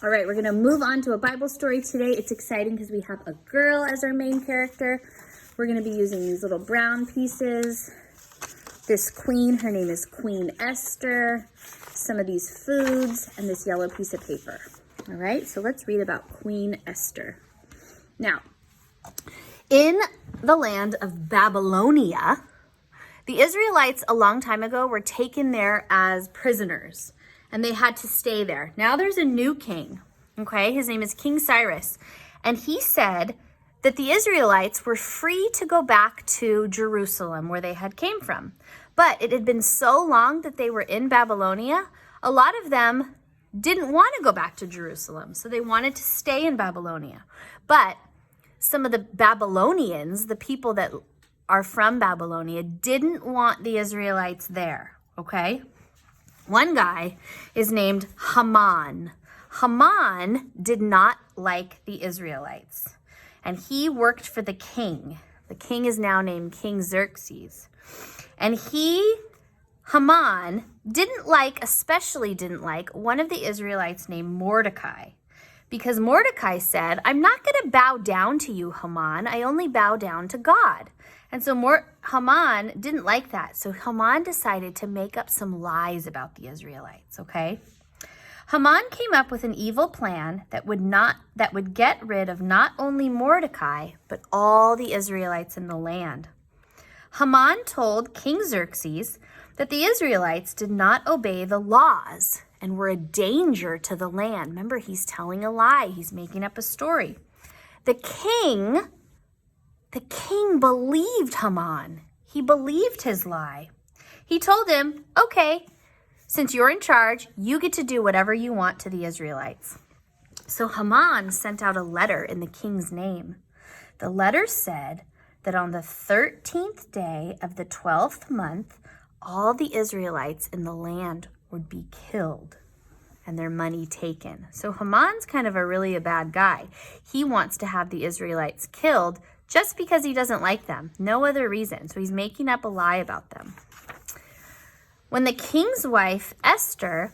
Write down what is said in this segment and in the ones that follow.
All right, we're going to move on to a Bible story today. It's exciting because we have a girl as our main character. We're going to be using these little brown pieces. This queen, her name is Queen Esther. Some of these foods and this yellow piece of paper. All right, so let's read about Queen Esther. Now, in the land of Babylonia, the Israelites a long time ago were taken there as prisoners, and they had to stay there. Now there's a new king, okay? His name is King Cyrus, and he said that the Israelites were free to go back to Jerusalem, where they had came from. But it had been so long that they were in Babylonia, a lot of them didn't want to go back to Jerusalem, so they wanted to stay in Babylonia. But some of the Babylonians, the people that are from Babylonia, didn't want the Israelites there, okay? One guy is named Haman. Haman did not like the Israelites, and he worked for the king. The king is now named King Xerxes. And Haman, especially didn't like one of the Israelites named Mordecai. Because Mordecai said, I'm not going to bow down to you, Haman. I only bow down to God. And so Haman didn't like that. So Haman decided to make up some lies about the Israelites, okay? Haman came up with an evil plan that would get rid of not only Mordecai, but all the Israelites in the land. Haman told King Xerxes that the Israelites did not obey the laws and were a danger to the land. Remember, he's telling a lie. He's making up a story. The king believed Haman. He believed his lie. He told him, okay, since you're in charge, you get to do whatever you want to the Israelites. So Haman sent out a letter in the king's name. The letter said that on the 13th day of the 12th month, all the Israelites in the land would be killed and their money taken. So Haman's kind of a bad guy. He wants to have the Israelites killed just because he doesn't like them. No other reason. So he's making up a lie about them. When the king's wife, Esther,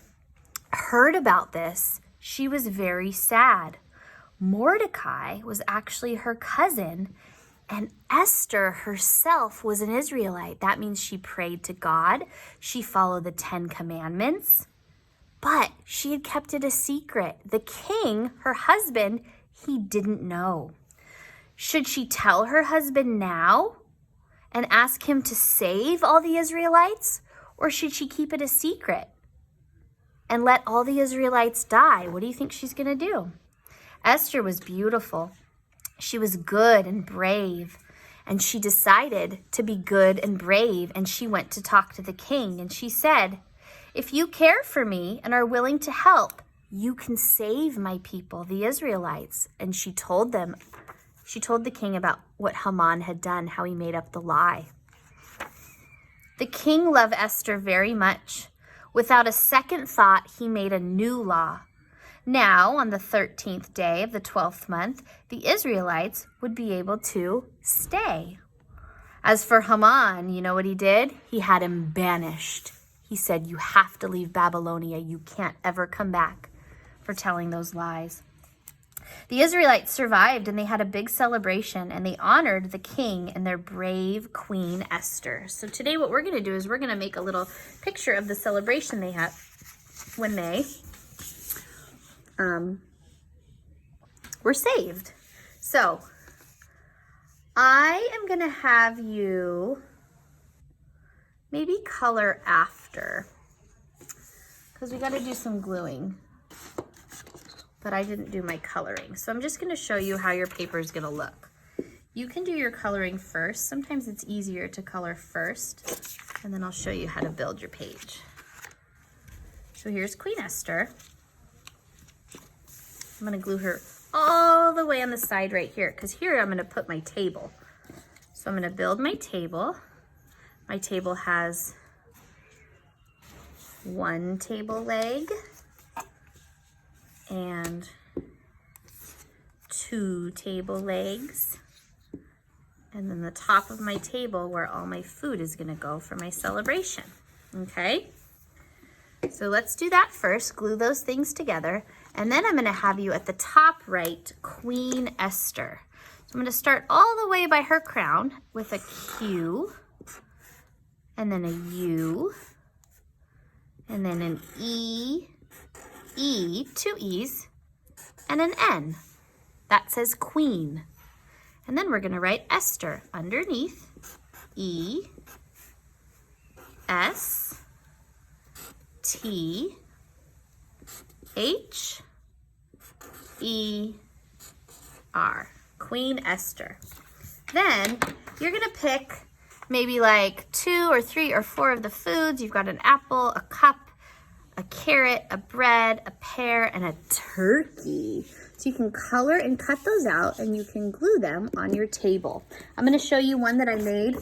heard about this, she was very sad. Mordecai was actually her cousin, and Esther herself was an Israelite. That means she prayed to God. She followed the 10 Commandments, but she had kept it a secret. The king, her husband, he didn't know. Should she tell her husband now and ask him to save all the Israelites? Or should she keep it a secret and let all the Israelites die? What do you think she's going to do? Esther was beautiful. She was good and brave, and she decided to be good and brave, and she went to talk to the king, and she said, if you care for me and are willing to help, you can save my people, the Israelites. And she told the king about what Haman had done, how he made up the lie. The king loved Esther very much. Without a second thought, he made a new law. Now, on the 13th day of the 12th month, the Israelites would be able to stay. As for Haman, you know what he did? He had him banished. He said, you have to leave Babylonia. You can't ever come back, for telling those lies. The Israelites survived, and they had a big celebration, and they honored the king and their brave Queen Esther. So today what we're going to do is we're going to make a little picture of the celebration they had when they were saved. So I am going to have you maybe color after, because we got to do some gluing. But I didn't do my coloring. So I'm just going to show you how your paper is going to look. You can do your coloring first. Sometimes it's easier to color first, and then I'll show you how to build your page. So here's Queen Esther. I'm going to glue her all the way on the side right here, because here I'm going to put my table. So I'm going to build my table. My table has one table leg and 2 table legs, and then the top of my table where all my food is going to go for my celebration. Okay, so let's do that first. Glue those things together, And then I'm going to have you at the top right, Queen Esther. So I'm going to start all the way by her crown with a Q, and then a U, and then an E, two E's, and an N. That says Queen. And then we're going to write Esther underneath, E, S, T, H, E, R. Queen Esther. Then you're going to pick maybe like 2 or 3 or 4 of the foods. You've got an apple, a cup, a carrot, a bread, a pear, and a turkey. So you can color and cut those out, and you can glue them on your table. I'm going to show you one that I made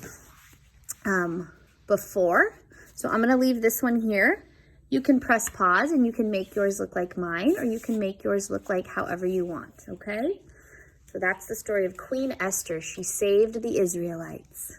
before. So I'm going to leave this one here. You can press pause and you can make yours look like mine, or you can make yours look like however you want, okay? So that's the story of Queen Esther. She saved the Israelites.